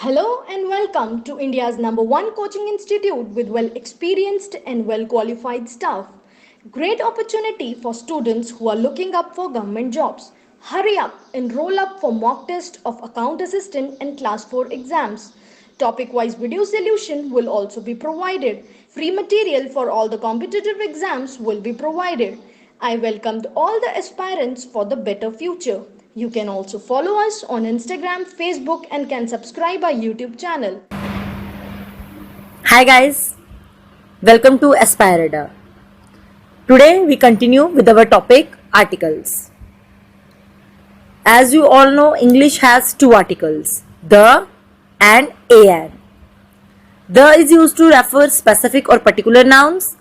Hello and welcome to India's number one coaching institute with well experienced and well qualified staff. Great opportunity for students who are looking up for government jobs. Hurry up, enroll up for mock test of account assistant and class 4 exams. Topic wise video solution will also be provided. Free material for all the competitive exams will be provided. I welcomed all the aspirants for the better future. You can also follow us on Instagram, Facebook, and can subscribe our YouTube channel. Hi guys, welcome to Aspirada. Today we continue with our topic articles. As you all know, English has two articles, the and an. The is used to refer specific or particular nouns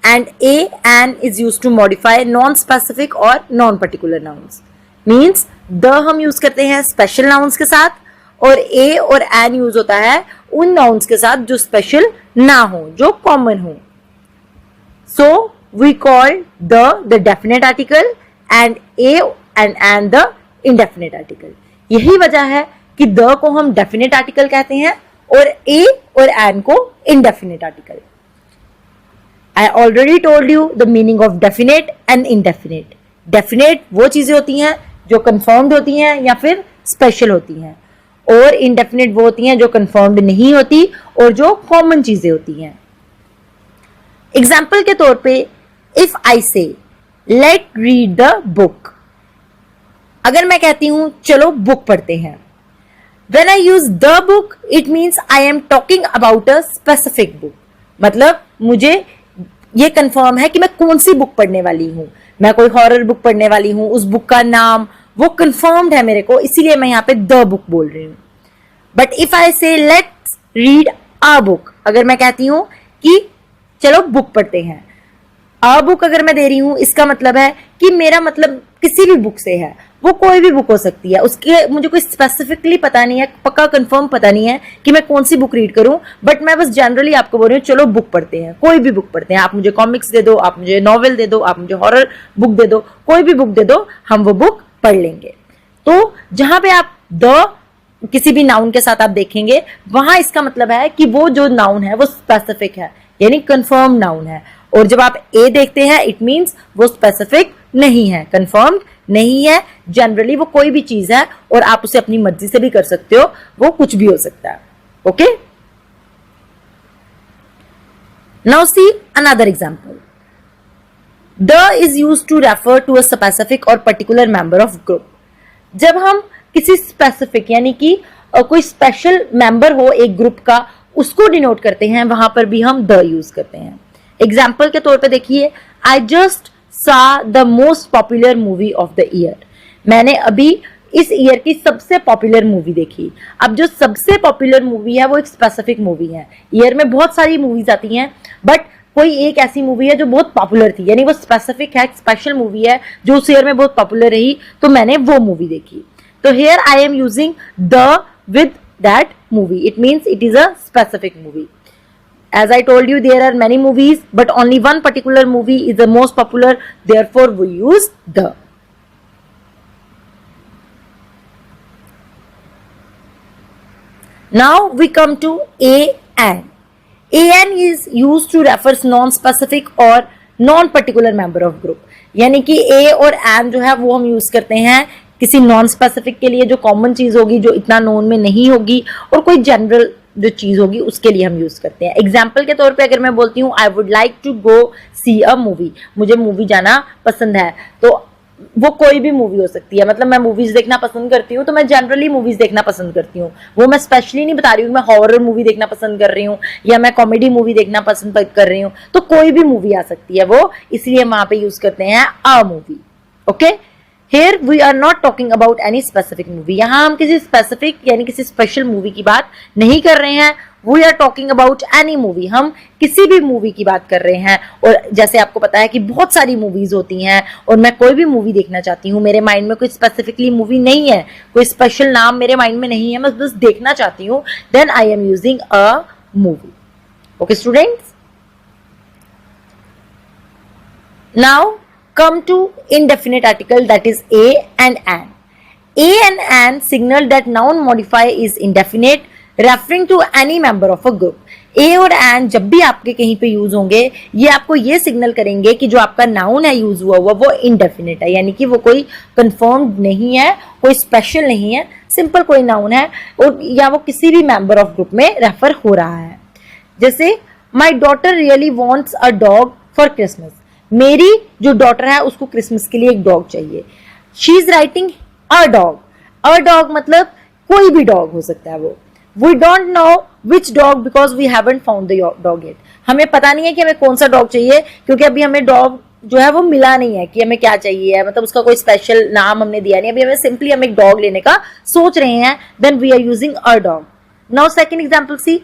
and an is used to modify non-specific or non-particular nouns. Means the हम use करते हैं special nouns के साथ और ए और N use होता है उन नाउन्स के साथ जो स्पेशल ना हो, जो कॉमन हो. So we call the definite article and a and an the indefinite article. यही वजह है कि द को हम डेफिनेट आर्टिकल कहते हैं और ए और एन को indefinite article. I already told you the meaning of definite and indefinite. Definite वो चीजें होती हैं जो confirmed होती हैं या फिर special होती हैं और indefinite वो होती हैं जो confirmed नहीं होती और जो common चीजें होती हैं. Example के तौर पे if I say let read the book, अगर मैं कहती हूं चलो बुक पढ़ते हैं, when I use the book it means I am talking about a specific book. मतलब मुझे ये कंफर्म है कि मैं कौन सी बुक पढ़ने वाली हूं. मैं कोई हॉरर बुक पढ़ने वाली हूं, उस बुक का नाम वो कंफर्म्ड है मेरे को, इसीलिए मैं यहाँ पे द बुक बोल रही हूं. बट इफ आई से लेट्स रीड अ बुक, अगर मैं कहती हूं कि चलो बुक पढ़ते हैं, अ बुक अगर मैं दे रही हूं इसका मतलब है कि मेरा मतलब किसी भी बुक से है. वो कोई भी बुक हो सकती है, उसके मुझे कोई स्पेसिफिकली पता नहीं है, पक्का कंफर्म पता नहीं है कि मैं कौन सी बुक रीड करूं, बट मैं बस जनरली आपको बोल रही हूँ चलो बुक पढ़ते हैं, कोई भी बुक पढ़ते हैं. आप मुझे कॉमिक्स दे दो, आप मुझे नॉवेल दे दो, आप मुझे हॉरर बुक दे दो, कोई भी बुक दे दो, हम वो बुक पढ़ लेंगे. तो जहां पे आप द किसी भी नाउन के साथ आप देखेंगे वहां इसका मतलब है कि वो जो नाउन है वो स्पेसिफिक है, यानी कंफर्म नाउन है. और जब आप ए देखते हैं इट मींस वो स्पेसिफिक नहीं है, कंफर्म्ड नहीं है. जनरली वो कोई भी चीज है और आप उसे अपनी मर्जी से भी कर सकते हो, वो कुछ भी हो सकता है. Okay, now see another example. The is used to refer to a specific or particular member of group. जब हम किसी स्पेसिफिक यानी कि कोई स्पेशल मेंबर हो एक ग्रुप का, उसको डिनोट करते हैं, वहां पर भी हम द यूज करते हैं. एग्जाम्पल के तौर पे देखिए, आई जस्ट सा the most popular movie of the year. मैंने अभी इस ईयर की सबसे पॉपुलर मूवी देखी. अब जो सबसे पॉपुलर मूवी है वो एक स्पेसिफिक मूवी है. ईयर में बहुत सारी मूवीज आती हैं बट कोई एक ऐसी मूवी है जो बहुत पॉपुलर थी, यानी वो स्पेसिफिक है, स्पेशल मूवी है जो उस ईयर में बहुत पॉपुलर रही, तो मैंने वो मूवी देखी. तो here I am using the with that movie, it means it is a specific movie. As I told you, there are many movies, but only one particular movie is the most popular. Therefore, we use the. Now we come to an. An is used to refer non-specific or non-particular member of group. यानी कि a और an जो है वो हम use करते हैं किसी नॉन स्पेसिफिक के लिए, जो कॉमन चीज होगी, जो इतना नोन में नहीं होगी, और कोई जनरल जो चीज होगी उसके लिए हम यूज करते हैं. एग्जाम्पल के तौर पे अगर मैं बोलती हूँ I would like to go see a movie, मुझे मूवी जाना पसंद है, तो वो कोई भी मूवी हो सकती है. मतलब मैं मूवीज देखना पसंद करती हूँ तो मैं जनरली मूवीज देखना पसंद करती हूँ, वो मैं स्पेशली नहीं बता रही हूँ मैं हॉरर मूवी देखना पसंद कर रही हूँ या मैं कॉमेडी मूवी देखना पसंद कर रही हूँ, तो कोई भी मूवी आ सकती है वो, इसलिए हम वहां पे यूज करते हैं अ movie. Okay, Here we are not talking about any specific movie. यहाँ हम किसी स्पेसिफिक यानी किसी स्पेशल मूवी की बात नहीं कर रहे हैं. We are talking about any movie. हम किसी भी मूवी की बात कर रहे हैं. और जैसे आपको पता है कि बहुत सारी मूवीज होती हैं और मैं कोई भी मूवी देखना चाहती हूँ, मेरे माइंड में कोई स्पेसिफिकली मूवी नहीं है, कोई स्पेशल नाम मेरे माइंड में नहीं है, मैं बस देखना चाहती हूँ, then I am using a movie. Okay students, now come to indefinite article, that is a and an. A and an signal that noun modifier is indefinite, referring to any member of a group. A और and जब भी आपके कहीं पे use होंगे, ये आपको ये सिग्नल करेंगे कि जो आपका नाउन है यूज हुआ हुआ वो इंडेफिनिट है, यानी कि वो कोई कंफर्म्ड नहीं है, कोई स्पेशल नहीं है, सिंपल कोई नाउन है, और या वो किसी भी मेंबर ऑफ ग्रुप में रेफर हो रहा है। जैसे my daughter really wants a dog for Christmas, मेरी जो डॉटर है उसको क्रिसमस के लिए एक डॉग चाहिए। She is writing a dog, a dog मतलब कोई भी डॉग हो सकता है वो। We don't know which dog because we haven't found the dog yet, हमें पता नहीं है कि हमें कौन सा डॉग चाहिए, क्योंकि अभी हमें डॉग जो है वो मिला नहीं है कि हमें क्या चाहिए, मतलब उसका कोई स्पेशल नाम हमने दिया नहीं, अभी हमें सिंपली हम एक डॉग लेने का सोच रहे हैं, then we are using a dog. Now second example see,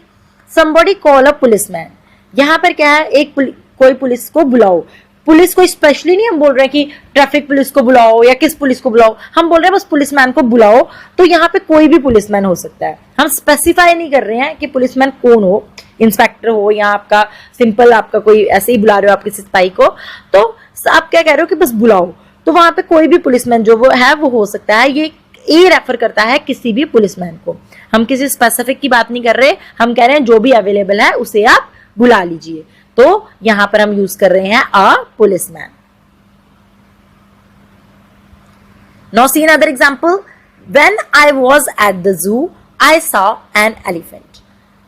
somebody call a policeman, यहाँ पर क्या है, एक कोई पुलिस को बुलाओ। पुलिस को स्पेशली नहीं हम बोल रहे हैं कि ट्रैफिक पुलिस को बुलाओ या किस पुलिस को बुलाओ, हम बोल रहे हैं बस पुलिसमैन को बुलाओ। तो यहाँ पे कोई भी पुलिसमैन हो सकता है, हम स्पेसिफाई नहीं कर रहे हैं कि पुलिसमैन कौन हो, इंस्पेक्टर हो या आपका सिंपल आपका कोई ऐसे ही बुला रहे हो आप किसी सिपाही को, तो आप क्या कह रहे हो कि बस बुलाओ। तो वहां पे कोई भी पुलिसमैन जो वो है वो हो सकता है। ये ए रेफर करता है किसी भी पुलिसमैन को, हम किसी स्पेसिफिक की बात नहीं कर रहे, हम कह रहे हैं जो भी अवेलेबल है उसे आप बुला लीजिए। तो यहां पर हम यूज कर रहे हैं a policeman. Now see another example, when I was at the zoo I saw an elephant.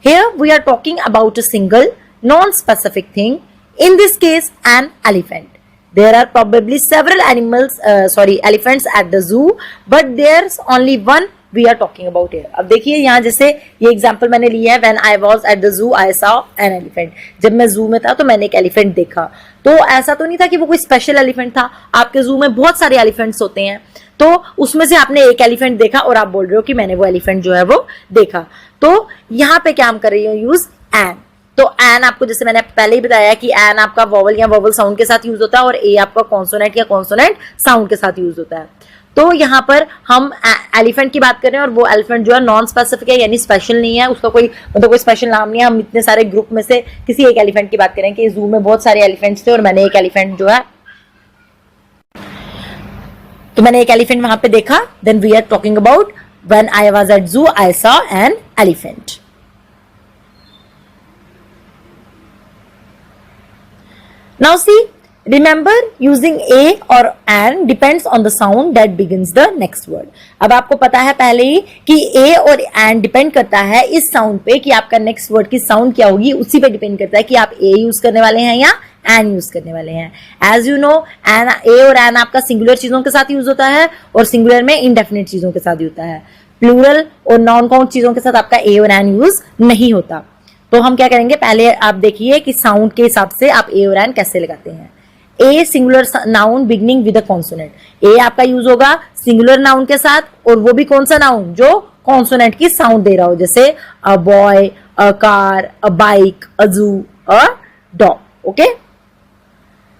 Here we are talking about a single non specific thing, in this case an elephant. There are probably several elephants at the zoo, but there's only one we are talking about here. अब देखिए यहाँ जैसे ये example मैंने लिया है, when I was at the zoo I saw an elephant. जब मैं जू में था तो मैंने एक एलिफेंट देखा। तो ऐसा तो नहीं था कि वो कोई स्पेशल एलिफेंट था, आपके जू में बहुत सारे एलिफेंट्स होते हैं, तो उसमें से आपने एक एलिफेंट देखा और आप बोल रहे हो कि मैंने वो एलिफेंट जो है वो देखा। तो यहाँ पे क्या हम कर रही हूँ, यूज एन। तो एन आपको जैसे मैंने पहले ही बताया कि एन आपका वॉवल या वॉवल साउंड के साथ यूज होता है और ए आपका कॉन्सोनेंट या कॉन्सोनेंट साउंड के साथ यूज होता है। तो यहाँ पर हम एलिफेंट की बात कर रहे हैं और वो एलिफेंट जो है नॉन स्पेसिफिक है, यानी स्पेशल नहीं है, उसका कोई मतलब कोई स्पेशल नाम नहीं है। हम इतने सारे ग्रुप में से किसी एक एलिफेंट की बात करें कि जू में बहुत सारे एलिफेंट्स थे और मैंने एक एलिफेंट जो है तो मैंने एक एलिफेंट वहां पे देखा। Then we are talking about when I was at zoo I saw an elephant. Now see, remember using a or an depends on the sound that begins the next word. अब आपको पता है पहले ही कि a और an depend करता है इस साउंड पे कि आपका नेक्स्ट वर्ड की साउंड क्या होगी, उसी पे डिपेंड करता है कि आप a यूज करने वाले हैं या an यूज करने वाले हैं। एज यू नो, a और an आपका सिंगुलर चीजों के साथ यूज होता है और सिंगुलर में इंडेफिनिट चीजों के साथ होता है। प्लूरल और नॉन काउंट चीजों के साथ आपका a और an यूज नहीं होता। तो हम क्या करेंगे, पहले आप देखिए कि साउंड के हिसाब से आप ए और एन कैसे लगाते हैं। A singular noun beginning with a consonant, a आपका यूज होगा सिंगुलर नाउन के साथ, और वो भी कौन सा नाउन जो कॉन्सोनेंट की साउंड दे रहा हो, जैसे a boy, a car, a bike, a zoo, a dog. Okay,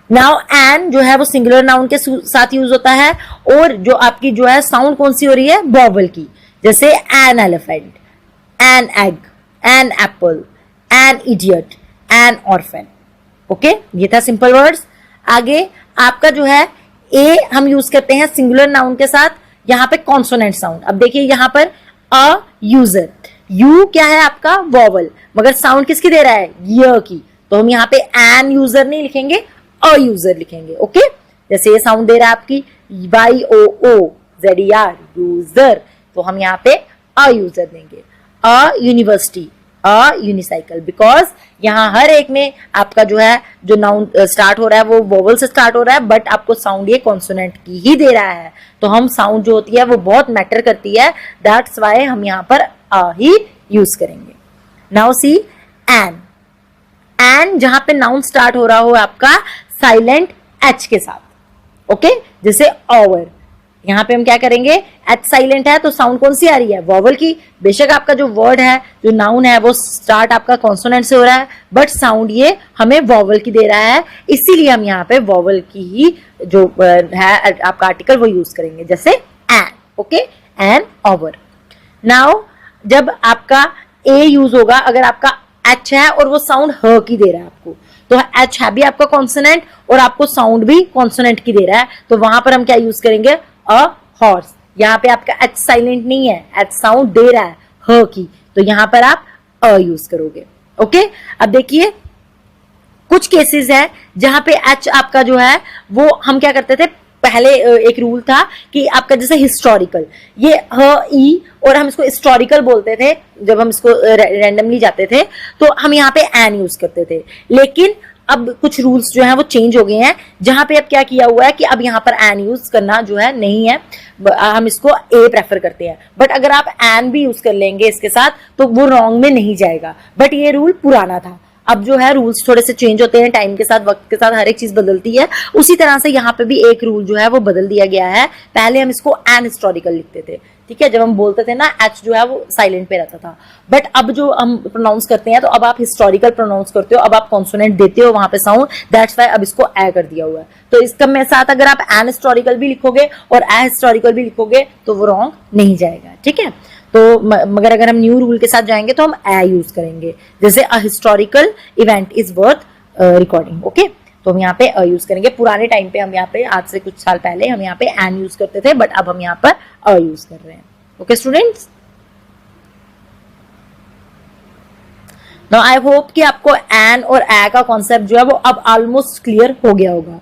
now an जो है वो सिंगुलर नाउन के साथ यूज होता है, और जो आपकी जो है साउंड कौन सी हो रही है, वॉवल की, जैसे an elephant, an egg, an apple, an idiot, an orphan. Okay, ये था सिंपल वर्ड्स। आगे आपका जो है ए हम यूज करते हैं सिंगुलर नाउन के साथ, यहाँ पे कॉन्सोनेंट साउंड। अब देखिए यहाँ पर अ यूजर, यू क्या है आपका वॉवल, मगर साउंड किसकी दे रहा है, य की, तो हम यहाँ पे एन यूजर नहीं लिखेंगे, अ यूजर लिखेंगे। ओके, जैसे ये साउंड दे रहा है आपकी YOOZER यूजर, तो हम यहाँ पे अ यूजर देंगे। अ यूनिवर्सिटी, अ यूनिसाइकिल, बिकॉज यहाँ हर एक में आपका जो है जो नाउन स्टार्ट हो रहा है वो वोवल से स्टार्ट हो रहा है, बट आपको साउंड ये कॉन्सोनेंट की ही दे रहा है, तो हम साउंड जो होती है वो बहुत मैटर करती है, दैट्स वाई हम यहाँ पर अ ही यूज करेंगे। नाउ सी एन, एन जहां पे नाउन स्टार्ट हो रहा हो आपका साइलेंट एच के साथ। ओके, जैसे ओवर, यहाँ पे हम क्या करेंगे, एच साइलेंट है तो साउंड कौन सी आ रही है, वॉवल की। बेशक आपका जो वर्ड है जो नाउन है वो स्टार्ट आपका कॉन्सोनेंट से हो रहा है, बट साउंड ये हमें वॉवल की दे रहा है, इसीलिए हम यहाँ पे वॉवल की ही जो है आपका आर्टिकल वो यूज करेंगे, जैसे an. Okay, an over. Now जब आपका ए यूज होगा, अगर आपका एच है और वो साउंड ह की दे रहा है आपको, तो एच है भी आपका कॉन्सोनेंट और आपको साउंड भी कॉन्सोनेंट की दे रहा है, तो वहां पर हम क्या यूज करेंगे, अ हॉर्स। यहाँ पे आपका एच साइलेंट नहीं है, एच साउंड दे रहा है ह की, तो यहां पर आप अ यूज करोगे। ओके, अब देखिए कुछ केसेस है जहां पे एच आपका जो है वो हम क्या करते थे, पहले एक रूल था कि आपका जैसे हिस्टोरिकल, ये ह ई और हम इसको हिस्टोरिकल बोलते थे जब हम इसको रैंडमली जाते थे, तो हम यहाँ पे एन यूज करते थे। लेकिन अब कुछ रूल्स जो हैं वो चेंज हो गए हैं, जहां पे अब क्या किया हुआ है कि अब यहाँ पर एन यूज करना जो है नहीं है, हम इसको ए प्रेफर करते हैं। बट अगर आप एन भी यूज कर लेंगे इसके साथ तो वो रॉन्ग में नहीं जाएगा, बट ये रूल पुराना था। अब जो है रूल्स थोड़े से चेंज होते हैं टाइम के साथ, वक्त के साथ हर एक चीज बदलती है। उसी तरह से यहाँ पे भी एक रूल जो है वो बदल दिया गया है। पहले हम इसको एन हिस्टोरिकल लिखते थे, ठीक है, जब हम बोलते थे ना एच जो है वो साइलेंट पे रहता था। बट अब जो हम प्रोनाउंस करते हैं तो अब आप हिस्टोरिकल प्रोनाउंस करते हो, अब आप कॉन्सोनेंट देते हो वहां पे साउंड, दैट्स वाई अब इसको ए कर दिया हुआ है। तो इसका में साथ अगर आप एन हिस्टोरिकल भी लिखोगे और ए हिस्टोरिकल भी लिखोगे तो वो रॉन्ग नहीं जाएगा, ठीक है। तो मगर अगर हम न्यू रूल के साथ जाएंगे तो हम ए यूज करेंगे, जैसे a historical event is worth recording. Okay, तो हम यहाँ पे अ यूज करेंगे। पुराने टाइम पे हम यहाँ पे आज से कुछ साल पहले हम यहाँ पे एन यूज करते थे, बट अब हम यहाँ पर अ यूज कर रहे हैं। Okay students, now I hope कि आपको एन और ए का कॉन्सेप्ट जो है वो अब ऑलमोस्ट क्लियर हो गया होगा।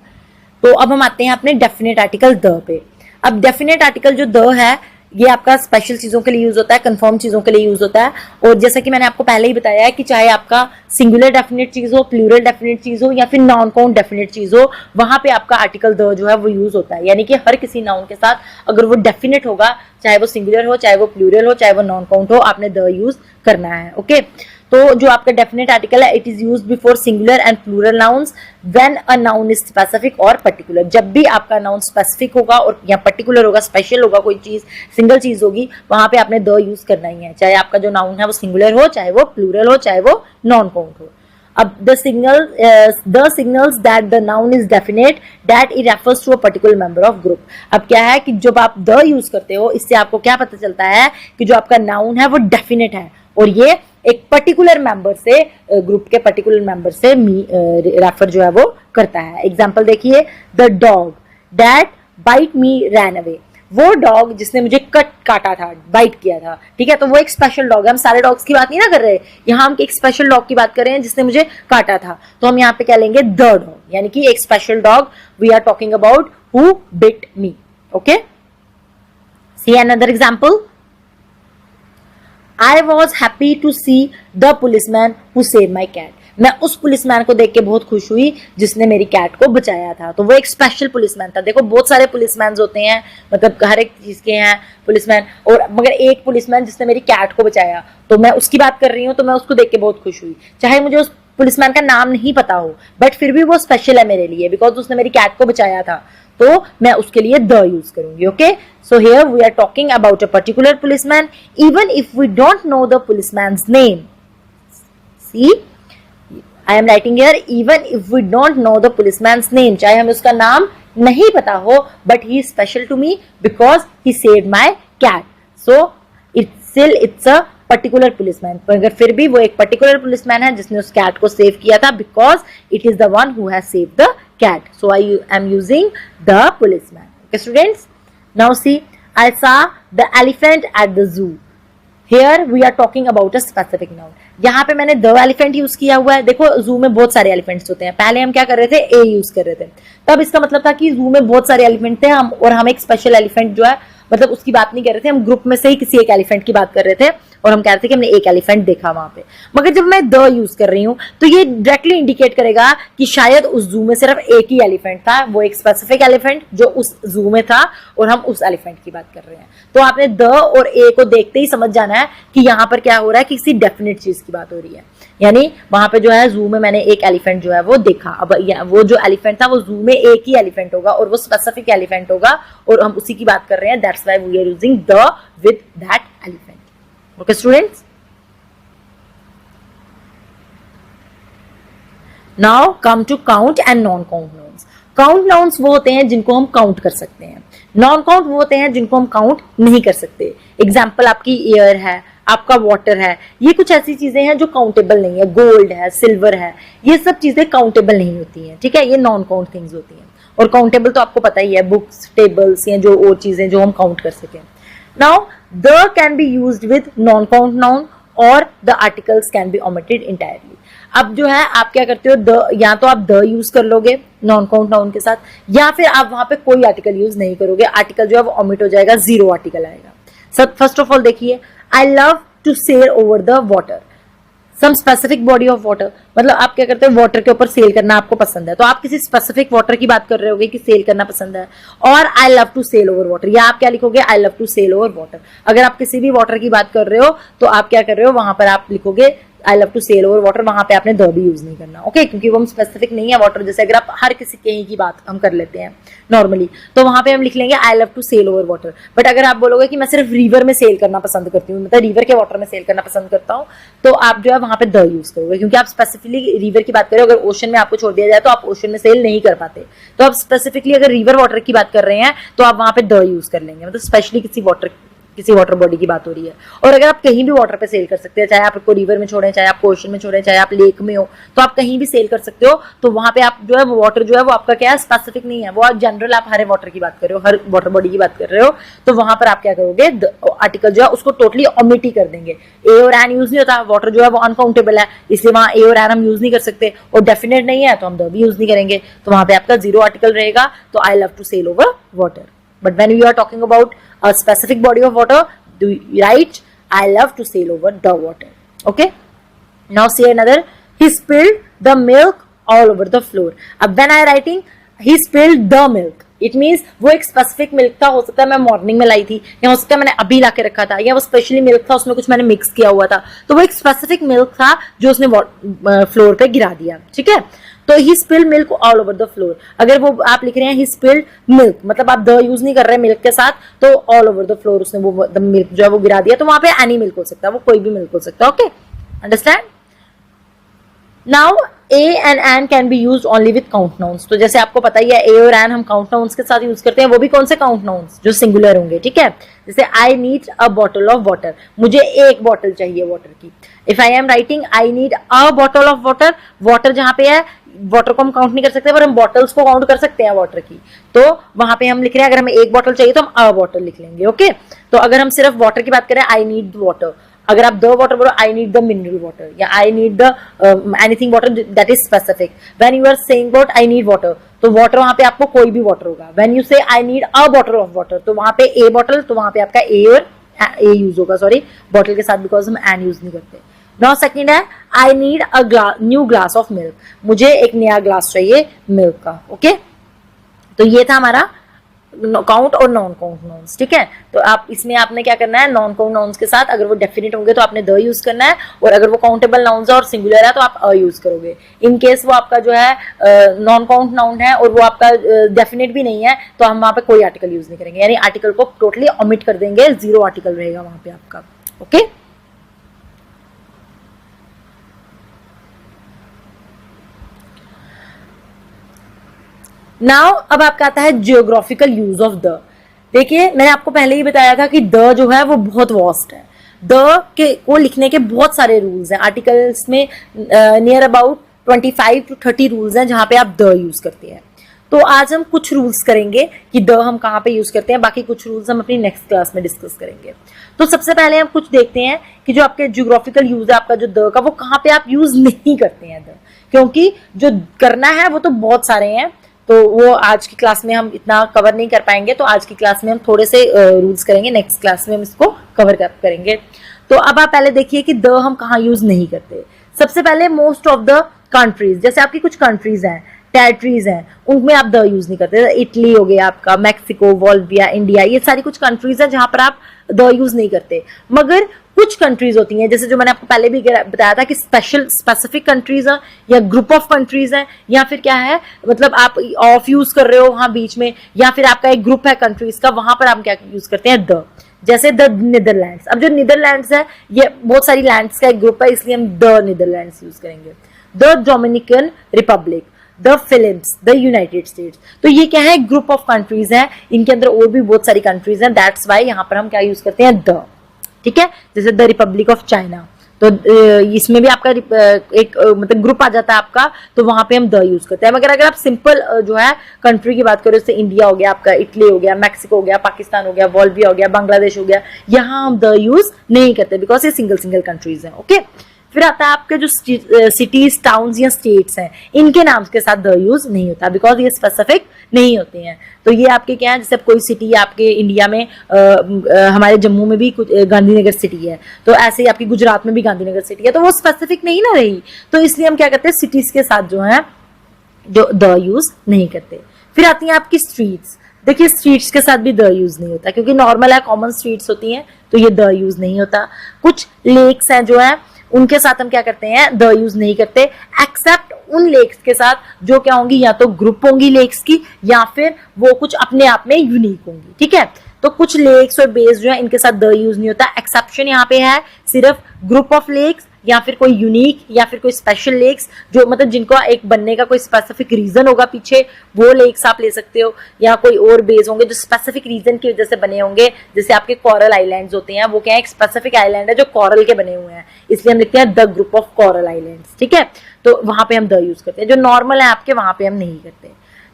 तो अब हम आते हैं अपने डेफिनेट आर्टिकल द पे। अब डेफिनेट आर्टिकल जो द है ये आपका स्पेशल चीजों के लिए यूज होता है, कंफर्म चीजों के लिए यूज होता है। और जैसा कि मैंने आपको पहले ही बताया है कि चाहे आपका सिंगुलर डेफिनेट चीज हो, प्लूरल डेफिनेट चीज हो या फिर नॉन काउंट डेफिनेट चीज हो, वहां पे आपका आर्टिकल द जो है वो यूज होता है। यानी कि हर किसी नाउन के साथ अगर वो डेफिनेट होगा, चाहे वो सिंगुलर हो, चाहे वो प्लूरल हो, चाहे वो नॉन काउंट हो, आपने द यूज करना है। ओके, तो जो आपका डेफिनेट आर्टिकल है, it is used before singular and plural nouns when a noun is specific or particular. जब भी आपका नाउन स्पेसिफिक होगा और या पर्टिकुलर होगा, स्पेशल होगा, कोई चीज सिंगल चीज होगी, वहां पे आपने द यूज करना ही है, चाहे आपका जो नाउन है वो सिंगुलर हो, चाहे वो प्लूरल हो, चाहे वो नॉन काउंट हो। अब the signals that the noun is definite that it refers to a particular member of group। अब क्या है कि जब आप the यूज करते हो, इससे आपको क्या पता चलता है कि जो आपका नाउन है वो डेफिनेट है और ये एक पर्टिकुलर मेंबर से, ग्रुप के पर्टिकुलर मेंबर से रेफर जो है वो करता है। एग्जाम्पल देखिए, the dog that bite me ran away. वो डॉग जिसने मुझे काटा था, बाइट किया था, ठीक है, तो वो एक स्पेशल डॉग है। हम सारे डॉग्स की बात नहीं ना कर रहे, यहाँ हम एक स्पेशल डॉग की बात कर रहे हैं जिसने मुझे काटा था। तो हम यहाँ पे क्या लेंगे, द डॉग, यानी कि एक special dog we are talking about who bit me. Okay, see another example, I was happy to see the policeman who saved my cat। मैं उस पुलिसमैन को देख के बहुत खुश हुई जिसने मेरी कैट को बचाया था। तो वो एक स्पेशल पुलिसमैन था। देखो बहुत सारे पुलिसमैन होते हैं, मतलब हर एक चीज के हैं पुलिसमैन, और मगर एक पुलिसमैन जिसने मेरी कैट को बचाया, तो मैं उसकी बात कर रही हूँ, तो मैं उसको देख के बहुत खुश हुई। चाहे मुझे उस पुलिसमैन का नाम नहीं पता हो, बट फिर भी वो स्पेशल है मेरे लिए, बिकॉज उसने मेरी कैट को बचाया था, तो मैं उसके लिए द यूज करूंगी। Okay, so here we are talking about a particular policeman even if we don't know the policeman's name. See, I am writing here even if we don't know the policeman's name, चाहे हमें उसका नाम नहीं पता हो, but he is special to me because he saved my cat, so it's a particular policeman. मगर फिर भी वो एक पर्टिकुलर पुलिसमैन है जिसने उस कैट को सेव किया था, because it is the one who has saved the cat, so I am using the policeman। Okay students, now see, I saw the elephant at the zoo। Here we are talking about a specific noun। यहाँ पे मैंने the elephant use किया हुआ है। देखो जू में बहुत सारे एलिफेंट्स होते हैं, पहले हम क्या कर रहे थे, ए यूज कर रहे थे, तब इसका मतलब था कि जू में बहुत सारे एलिफेंट थे, हम और हम एक स्पेशल एलिफेंट जो है, मतलब उसकी बात नहीं कर रहे थे, हम ग्रुप में से ही किसी एक एलिफेंट की बात कर रहे थे और हम कह रहे थे कि हमने एक एलिफेंट देखा वहां पे। मगर जब मैं द यूज कर रही हूं तो ये डायरेक्टली इंडिकेट करेगा कि शायद उस जू में सिर्फ एक ही एलिफेंट था, वो एक स्पेसिफिक एलिफेंट जो उस जू में था और हम उस एलिफेंट की बात कर रहे हैं। तो आपने द और ए को देखते ही समझ जाना है कि यहाँ पर क्या हो रहा है, किसी डेफिनेट चीज की बात हो रही है। यानी वहां पे जो है जू में मैंने एक एलिफेंट जो है वो देखा। अब वो जो एलिफेंट था वो जू में एक ही एलिफेंट होगा और वो स्पेसिफिक एलिफेंट होगा और हम उसी की बात कर रहे हैं, that's why we are using the with that elephant. Okay students, now come to count and non count nouns. Count nouns वो होते हैं जिनको हम काउंट कर सकते हैं, नॉन काउंट वो होते हैं जिनको हम काउंट नहीं कर सकते। एग्जाम्पल आपकी एयर है, आपका वाटर है, ये कुछ ऐसी चीजें हैं जो काउंटेबल नहीं है। गोल्ड है, सिल्वर है, ये सब चीजें काउंटेबल नहीं होती हैं, ठीक है, ये नॉन काउंट थिंग्स होती हैं। और काउंटेबल तो आपको पता ही है, बुक्स, टेबल्स या जो और चीजें जो हम काउंट कर सकें। Now the can be used with non count noun और the articles can be omitted entirely. अब जो है आप क्या करते हो, द या तो आप द यूज कर लोगे नॉन काउंट नाउन के साथ, या फिर आप वहां पे कोई आर्टिकल यूज नहीं करोगे, आर्टिकल जो है वो ओमिट हो जाएगा, जीरो आर्टिकल आएगा। सब फर्स्ट ऑफ ऑल देखिए, I love to sail over the water, some specific body of water, मतलब आप क्या करते हो, वाटर के ऊपर सेल करना आपको पसंद है, तो आप किसी स्पेसिफिक वाटर की बात कर रहे होगे कि सेल करना पसंद है, और I love to sail over water, या आप क्या लिखोगे, I love to sail over water. अगर आप किसी भी वाटर की बात कर रहे हो तो आप क्या कर रहे हो, वहां पर आप लिखोगे I love to sail over water, वहां पे आपने द भी यूज नहीं करना, ओके, क्योंकि वो हम स्पेसिफिक नहीं है वाटर, जैसे अगर आप हर किसी कहीं की बात हम कर लेते हैं नॉर्मली, तो वहां पे हम लिख लेंगे I love to sail over water. But अगर आप बोलोगे कि मैं सिर्फ रिवर में सेल करना पसंद करती हूँ, मतलब रिवर के वाटर में सेल करना पसंद करता हूँ, तो आप जो है वहां पे द यूज करोगे, क्योंकि आप स्पेसिफिकली रिवर की बात करें, अगर ओशन में आपको छोड़ दिया जाए तो आप ओशन में सेल नहीं कर पाते, तो आप स्पेसिफिकली अगर रिवर वाटर की बात कर रहे हैं तो आप वहां पे द यूज कर लेंगे, मतलब स्पेशली किसी वाटर बॉडी की बात हो रही है। और अगर आप कहीं भी वाटर पे सेल कर सकते हैं, चाहे आपको रिवर में छोड़ें, चाहे आप ओशन में छोड़ें, चाहे आप लेक में हो, तो आप कहीं भी सेल कर सकते हो, तो वहां पे आप जो है वो वाटर जो है वो आपका क्या है, स्पेसिफिक नहीं है, वो आप जनरल आप हर वाटर की बात कर रहे हो, हर वाटर बॉडी की बात कर रहे हो, तो वहां पर आप क्या करोगे, आर्टिकल जो है उसको टोटली ओमिट ही कर देंगे। ए और एन यूज नहीं होता, वाटर जो है वो अनकाउंटेबल है, इसलिए वहां ए और एन हम यूज नहीं कर सकते, और डेफिनेट नहीं है तो हम द भी यूज नहीं करेंगे, तो वहां पे आपका जीरो आर्टिकल रहेगा, तो I love to sail over water. But when we are talking about a specific body of water, do you write I love to sail over the water, okay? Now see another, he spilled the milk all over the floor. अब when I writing he spilled the milk, it means वो एक specific milk था, हो सकता है मैं morning में लाई थी, या हो सकता है मैंने अभी ला के रखा था, या वो स्पेशली मिल्क था, उसमें कुछ मैंने मिक्स किया हुआ था, तो वो एक स्पेसिफिक मिल्क था जो उसने फ्लोर पे गिरा दिया, ठीक है। तो he spilled milk all over the floor, अगर वो आप लिख रहे हैं ही स्पिल्ड मिल्क, मतलब आप द यूज नहीं कर रहे मिल्क के साथ, तो ऑल ओवर द फ्लोर उसने वो मिल्क जो है वो गिरा दिया, तो वहां पे एनी मिल्क हो सकता है, वो कोई भी मिल्क हो सकता है, okay, understand. Now a and an can be use only with count nouns, तो जैसे आपको पता ही है ए और एन हम काउंट नाउन्स के साथ यूज करते हैं, वो भी कौन से काउंट नाउन्स, जो सिंगुलर होंगे, ठीक है। जैसे I need a bottle of water, मुझे एक बॉटल चाहिए वाटर की। If I am writing I need a bottle of water, water जहां पे है, वाटर को हम काउंट नहीं कर सकते, पर हम बॉटल्स को काउंट कर सकते हैं वाटर की, तो वहां पे हम लिख रहे हैं अगर हमें एक बॉटल चाहिए तो हम अ बॉटल लिख लेंगे, ओके। तो अगर हम सिर्फ वाटर की बात करें, आई नीड वाटर, अगर आप द वाटर बोलो, I need the mineral water, या I need the anything water that is specific. When you are saying about I need water, तो वाटर वहां पे आपको कोई भी वाटर होगा। व्हेन यू से I need a bottle of water, तो वहां पे ए बॉटल, तो वहां पे आपका ए और ए यूज होगा, सॉरी बॉटल के साथ, बिकॉज हम एन यूज नहीं करते। नाउ सेकंड है I need a new glass of milk, मुझे एक नया ग्लास चाहिए मिल्क का, ओके। तो ये था हमारा काउंट और नॉन काउंट नाउन्स, ठीक है। तो आप इसमें आपने क्या करना है, नॉन काउंट नाउन्स के साथ अगर वो डेफिनेट होंगे तो आपने द यूज करना है, और अगर वो काउंटेबल नाउन्स है और सिंगुलर है तो आप अ यूज करोगे। इन केस वो आपका जो है नॉन काउंट नाउन है और वो आपका डेफिनेट भी नहीं है, तो हम वहां पे कोई आर्टिकल यूज नहीं करेंगे, यानी आर्टिकल को टोटली ओमिट कर देंगे, जीरो आर्टिकल रहेगा वहां पे आपका, ओके। नाउ अब आपका आता है जियोग्राफिकल यूज ऑफ द। देखिए मैंने आपको पहले ही बताया था कि द जो है वो बहुत वास्ट है, द के को लिखने के बहुत सारे रूल्स हैं, आर्टिकल्स में नियर अबाउट 25 to 30 रूल्स हैं जहां पे आप द यूज करते हैं। तो आज हम कुछ रूल्स करेंगे कि द हम कहाँ पे यूज करते हैं, बाकी कुछ रूल्स हम अपनी नेक्स्ट क्लास में डिस्कस करेंगे। तो सबसे पहले हम कुछ देखते हैं कि जो आपके जियोग्राफिकल यूज है आपका जो द का, वो कहाँ पे आप यूज नहीं करते हैं द, क्योंकि जो करना है वो तो बहुत सारे हैं, तो वो आज की क्लास में हम इतना कवर नहीं कर पाएंगे, तो आज की क्लास में हम थोड़े से रूल्स करेंगे, नेक्स्ट क्लास में हम इसको कवर करेंगे। तो अब आप पहले देखिए कि द हम कहाँ यूज नहीं करते। सबसे पहले मोस्ट ऑफ द कंट्रीज, जैसे आपकी कुछ कंट्रीज हैं, टेरिटरीज हैं, उनमें आप द यूज नहीं करते। इटली हो गया आपका, मैक्सिको, वॉल्विया, इंडिया, ये सारी कुछ कंट्रीज हैं जहां पर आप द यूज नहीं करते। मगर कुछ कंट्रीज होती हैं, जैसे जो मैंने आपको पहले भी बताया था कि स्पेसिफिक कंट्रीज हैं या ग्रुप ऑफ कंट्रीज हैं, या फिर क्या है, मतलब आप ऑफ यूज कर रहे हो वहां बीच में, या फिर आपका एक ग्रुप है कंट्रीज का, वहां पर आप क्या यूज करते हैं, द। जैसे द नीदरलैंड्स, अब जो नीदरलैंड्स है ये बहुत सारी लैंड्स का एक ग्रुप है, इसलिए हम द नीदरलैंड्स यूज करेंगे। The Dominican Republic, the Philippines, the United States, तो ये क्या है, ग्रुप ऑफ कंट्रीज हैं, इनके अंदर और भी बहुत सारी कंट्रीज हैं, दैट्स वाई यहाँ पर हम क्या यूज करते हैं, द, ठीक है। जैसे द रिपब्लिक ऑफ चाइना, तो इसमें भी आपका एक मतलब ग्रुप आ जाता है आपका, तो वहां पे हम द यूज करते हैं। मगर अगर आप सिंपल जो है कंट्री की बात करें, जैसे इंडिया हो गया आपका, इटली हो गया, मैक्सिको हो गया, पाकिस्तान हो गया, बॉल्विया हो गया, बांग्लादेश हो गया, यहाँ हम द यूज नहीं करते बिकॉज ये सिंगल सिंगल कंट्रीज हैं। ओके, फिर आता है आपके जो सिटीज, टाउन्स या स्टेट्स हैं, इनके नाम के साथ द यूज नहीं होता बिकॉज ये स्पेसिफिक नहीं होते हैं। तो ये आपके क्या है, जैसे कोई सिटी आपके इंडिया में हमारे जम्मू में भी कुछ गांधीनगर सिटी है, तो ऐसे ही आपकी गुजरात में भी गांधीनगर सिटी है, तो वो स्पेसिफिक नहीं ना रही, तो इसलिए हम क्या करते हैं, सिटीज के साथ जो है जो द यूज नहीं करते। फिर आती है आपकी स्ट्रीट्स। देखिए स्ट्रीट्स के साथ भी द यूज नहीं होता क्योंकि नॉर्मल है, कॉमन स्ट्रीट्स होती हैं, तो ये द यूज नहीं होता। कुछ लेक्स हैं जो है, उनके साथ हम क्या करते हैं, द यूज नहीं करते, एक्सेप्ट उन लेक्स के साथ जो क्या होंगी, या तो ग्रुप होंगी लेक्स की, या फिर वो कुछ अपने आप में यूनिक होंगी। ठीक है, तो कुछ लेक्स और बेस जो है इनके साथ द यूज नहीं होता। एक्सेप्शन यहाँ पे है सिर्फ ग्रुप ऑफ लेक्स, या फिर कोई यूनिक या फिर कोई स्पेशल लेक्स, जो मतलब जिनको एक बनने का कोई स्पेसिफिक रीजन होगा पीछे, वो लेक्स आप ले सकते हो, या कोई और बेस होंगे जो स्पेसिफिक रीजन की वजह से बने होंगे। जैसे आपके कोरल आइलैंड्स होते हैं, वो क्या है, एक स्पेसिफिक आइलैंड है जो कोरल के बने हुए हैं, इसलिए हम लिखते हैं the group of coral islands. ठीक है, तो वहां पे हम द यूज करते हैं। जो नॉर्मल है आपके, वहां पे हम नहीं करते।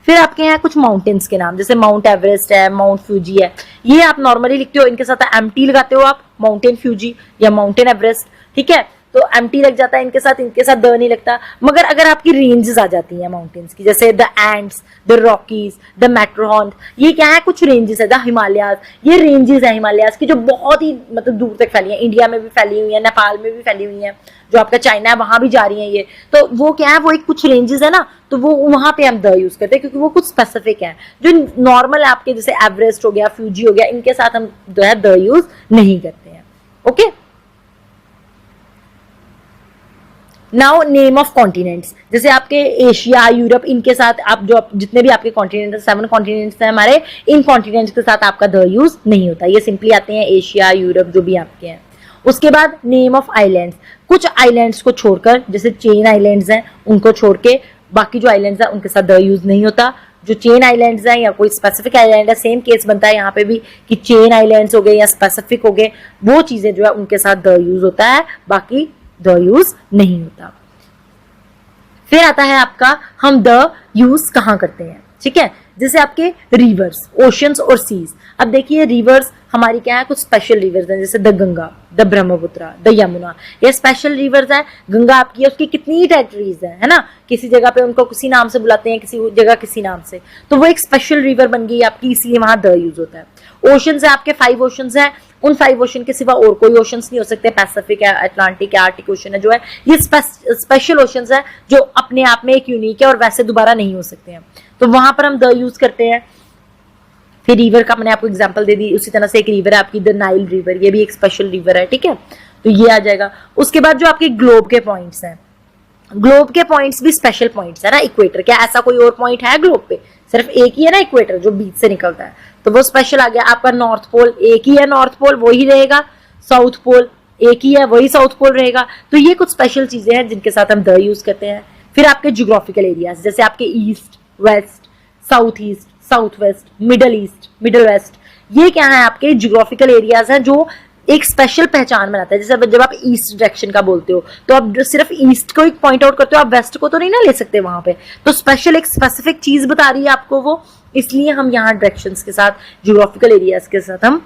फिर आपके यहाँ कुछ माउंटेन्स के नाम, जैसे माउंट एवरेस्ट है, माउंट फ्यूजी है, ये आप नॉर्मली लिखते हो, इनके साथ एमटी लगाते हो आप, माउंटेन फ्यूजी या माउंटेन एवरेस्ट। ठीक है, तो एमटी लग जाता है इनके साथ द नहीं लगता। मगर अगर आपकी रेंजेस आ जाती हैं माउंटेन्स की, जैसे the ends, the Rockies, the Matterhorn, ये क्या है, कुछ रेंजेस है। द हिमालयाज, ये रेंजेस है हिमालयाज की, जो बहुत ही मतलब दूर तक फैली है, इंडिया में भी फैली हुई है, नेपाल में भी फैली हुई है, जो आपका चाइना है वहां भी जा रही है ये। तो वो क्या है, वो एक कुछ रेंजेस है ना, तो वो वहां पे हम द यूज करते हैं क्योंकि वो कुछ स्पेसिफिक है। जो नॉर्मल आपके जैसे एवरेस्ट हो गया, फ्यूजी हो गया, इनके साथ हम जो है द यूज नहीं करते हैं। Okay, now name of continents, जैसे आपके एशिया, यूरोप, इनके साथ आप जो जितने भी आपके कॉन्टिनेंट, 7 कॉन्टिनेंट्स हैं हमारे, इन कॉन्टिनेंट्स के साथ आपका द यूज नहीं होता। ये सिंपली आते हैं एशिया, यूरोप, जो भी आपके हैं। उसके बाद नेम ऑफ आइलैंड्स, कुछ आइलैंड्स को छोड़कर, जैसे चेन आइलैंड्स हैं उनको छोड़ के बाकी जो आइलैंड्स हैं उनके साथ द यूज नहीं होता। जो चेन आइलैंड्स हैं या कोई स्पेसिफिक आइलैंड है, सेम केस बनता है यहाँ पे भी कि चेन आइलैंड्स हो गए या स्पेसिफिक हो गए, वो चीजें जो है उनके साथ द यूज होता है, बाकी द यूज नहीं होता। फिर आता है आपका हम द यूज कहां करते हैं। ठीक है, जैसे आपके रिवर्स, ओशंस और सीज। अब देखिए रिवर्स हमारी क्या है, कुछ स्पेशल रिवर्स हैं, जैसे the Ganga, the Brahmaputra, the Yamuna, ये स्पेशल रिवर्स है। गंगा आपकी है, उसकी कितनी टेरिटरीज है ना, किसी जगह पे उनको किसी नाम से बुलाते हैं, किसी जगह किसी नाम से, तो वो एक स्पेशल रिवर बन गई आपकी, इसलिए वहां द यूज होता है। ओशंस है आपके, 5 ओशंस है, उन 5 ओशन के सिवा और कोई ओशंस नहीं हो सकते। पैसिफिक है, अटलांटिक है, आर्टिक ओशन है, जो है ये स्पेशल ओशंस है जो अपने आप में एक यूनिक है और वैसे दोबारा नहीं हो सकते हैं, तो वहां पर हम द यूज करते हैं। फिर रिवर का मैंने आपको एग्जांपल दे दी, उसी तरह से एक रिवर है आपकी द नाइल रिवर, ये भी एक स्पेशल रिवर है। ठीक है, तो ये आ जाएगा। उसके बाद जो आपके ग्लोब के पॉइंट्स हैं, ग्लोब के पॉइंट्स भी स्पेशल पॉइंट्स है ना। इक्वेटर, क्या ऐसा कोई और पॉइंट है ग्लोब पे? सिर्फ एक ही है ना इक्वेटर जो बीच से निकलता है, तो वो स्पेशल आ गया। आपका नॉर्थ पोल एक ही है, नॉर्थ पोल वो ही रहेगा। साउथ पोल एक ही है, वही साउथ पोल रहेगा। तो ये कुछ स्पेशल चीजें हैं जिनके साथ हम द यूज करते हैं। फिर आपके जियोग्राफिकल एरियाज, जैसे आपके east, west, south east, south west, Middle East, middle west, ये क्या है आपके जियोग्राफिकल एरियाज हैं जो एक स्पेशल पहचान बनाता है। जैसे जब आप ईस्ट डायरेक्शन का बोलते हो तो आप सिर्फ ईस्ट को एक पॉइंट आउट करते हो, आप वेस्ट को तो नहीं ना ले सकते वहां पे, तो स्पेशल एक स्पेसिफिक चीज बता रही है आपको वो, इसलिए हम यहाँ डायरेक्शंस के साथ, जियोग्राफिकल एरियाज के साथ हम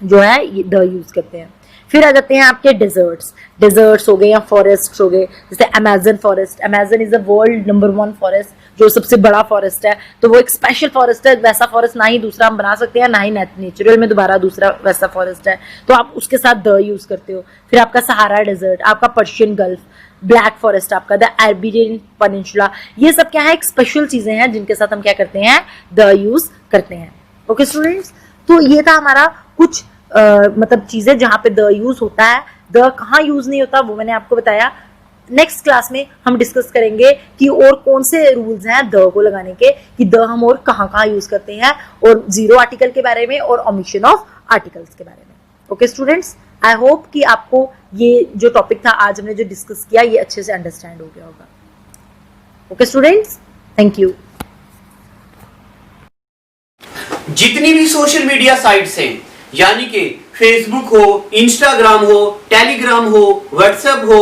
जो है द यूज करते हैं। फिर आ जाते हैं आपके डेजर्ट्स, डेजर्ट्स हो गए या फॉरेस्ट हो गए, जैसे Amazon forest, Amazon is the world number 1 forest, जो सबसे बड़ा फॉरेस्ट है, तो वो एक स्पेशल फॉरेस्ट है। वैसा फॉरेस्ट ना ही दूसरा हम बना सकते हैं, ना ही नेचुरल में दोबारा दूसरा वैसा फॉरेस्ट है, तो आप उसके साथ द यूज करते हो। फिर आपका सहारा डेजर्ट, आपका पर्शियन गल्फ, ब्लैक फॉरेस्ट आपका, द अरेबियन पेनिनसुला, ये सब क्या है, एक स्पेशल चीजें हैं जिनके साथ हम क्या करते हैं, द यूज करते हैं। ओके स्टूडेंट्स, तो ये था हमारा कुछ मतलब चीजें जहां पे द यूज होता है। द कहाँ यूज नहीं होता वो मैंने आपको बताया। नेक्स्ट क्लास में हम डिस्कस करेंगे कि और कौन से रूल्स हैं द को लगाने के, कि द हम और कहाँ यूज करते हैं, और जीरो आर्टिकल के बारे में और ओमिशन ऑफ आर्टिकल्स के बारे में। ओके स्टूडेंट्स, आई होप कि आपको ये जो टॉपिक था आज हमने जो डिस्कस किया ये अच्छे से अंडरस्टैंड हो गया होगा। Okay students, thank you. जितनी भी सोशल मीडिया साइट्स हैं, यानी कि फेसबुक हो, इंस्टाग्राम हो, टेलीग्राम हो, व्हाट्सएप हो,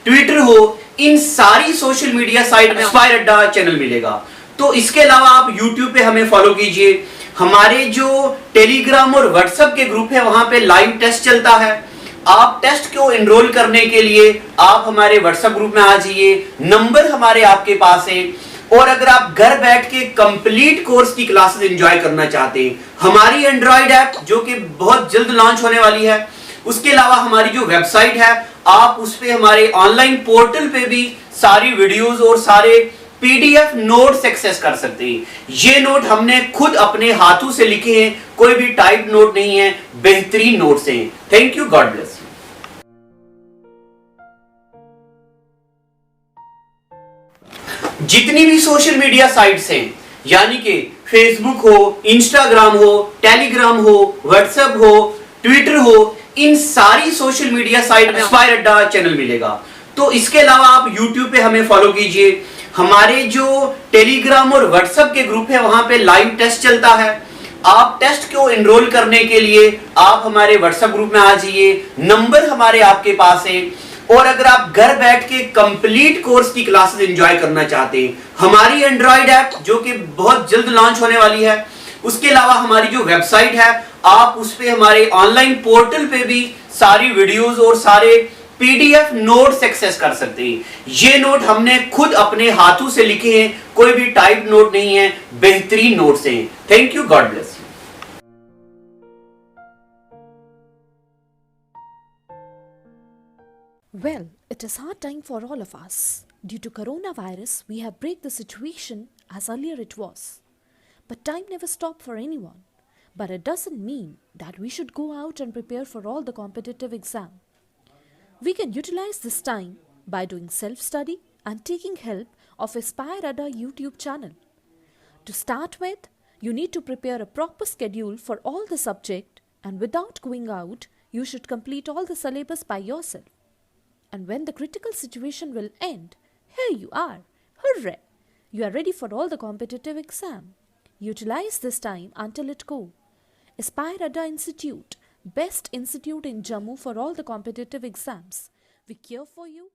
ट्विटर हो, इन सारी सोशल मीडिया साइट में इंस्पायर अड्डा चैनल मिलेगा। तो इसके अलावा आप यूट्यूब पे हमें फॉलो कीजिए। हमारे जो टेलीग्राम और व्हाट्सएप के ग्रुप है वहां पे लाइव टेस्ट चलता है। आप टेस्ट को एनरोल करने के लिए आप हमारे व्हाट्सएप ग्रुप में आ जाइए, नंबर हमारे आपके पास है। और अगर आप घर बैठ के कंप्लीट कोर्स की क्लासेस एंजॉय करना चाहते हैं, हमारी एंड्रॉइड ऐप जो कि बहुत जल्द लॉन्च होने वाली है, उसके अलावा हमारी जो वेबसाइट है, आप उस पे हमारे ऑनलाइन पोर्टल पे भी सारी वीडियोस और सारे पीडीएफ नोट्स एक्सेस कर सकते हैं। ये नोट हमने खुद अपने हाथों से लिखे हैं, कोई भी टाइप नोट नहीं है, बेहतरीन नोट्स हैं। Thank you, God bless you. जितनी भी सोशल मीडिया साइट्स हैं, यानी कि फेसबुक हो, इंस्टाग्राम हो, टेलीग्राम हो, व्हाट्सएप हो, ट्विटर हो, इन सारी सोशल मीडिया साइट में इंस्पायर अड्डा चैनल मिलेगा। तो इसके अलावा आप यूट्यूब पे हमें फॉलो कीजिए। हमारे जो टेलीग्राम और व्हाट्सएप के ग्रुप है वहां पे लाइव टेस्ट चलता है। आप टेस्ट को एनरोल करने के लिए आप हमारे व्हाट्सएप ग्रुप में आ जाइए, नंबर हमारे आपके पास है। और अगर आप घर बैठ के कंप्लीट कोर्स की क्लासेस एंजॉय करना चाहते हैं, हमारी एंड्रॉइड ऐप जो कि बहुत जल्द लॉन्च होने वाली है, उसके अलावा हमारी जो वेबसाइट है, आप उस पे हमारे ऑनलाइन पोर्टल पे भी सारी वीडियोस और सारे पीडीएफ नोट्स एक्सेस कर सकते हैं। ये नोट हमने खुद अपने हाथों से लिखे हैं, कोई भी टाइप नोट नहीं है, बेहतरीन नोट्स हैं। Thank you, God bless you. Well, it is hard time for all of us. Due to coronavirus, we have break the situation as earlier it was. But time never stopped for anyone. But it doesn't mean that we should go out and prepare for all the competitive exam. We can utilize this time by doing self-study and taking help of Aspire Ada YouTube channel. To start with, you need to prepare a proper schedule for all the subject, and without going out, you should complete all the syllabus by yourself. And when the critical situation will end, here you are. Hooray! You are ready for all the competitive exam. Utilize this time until it go. Aspire Ada Institute, best institute in Jammu for all the competitive exams. We care for you.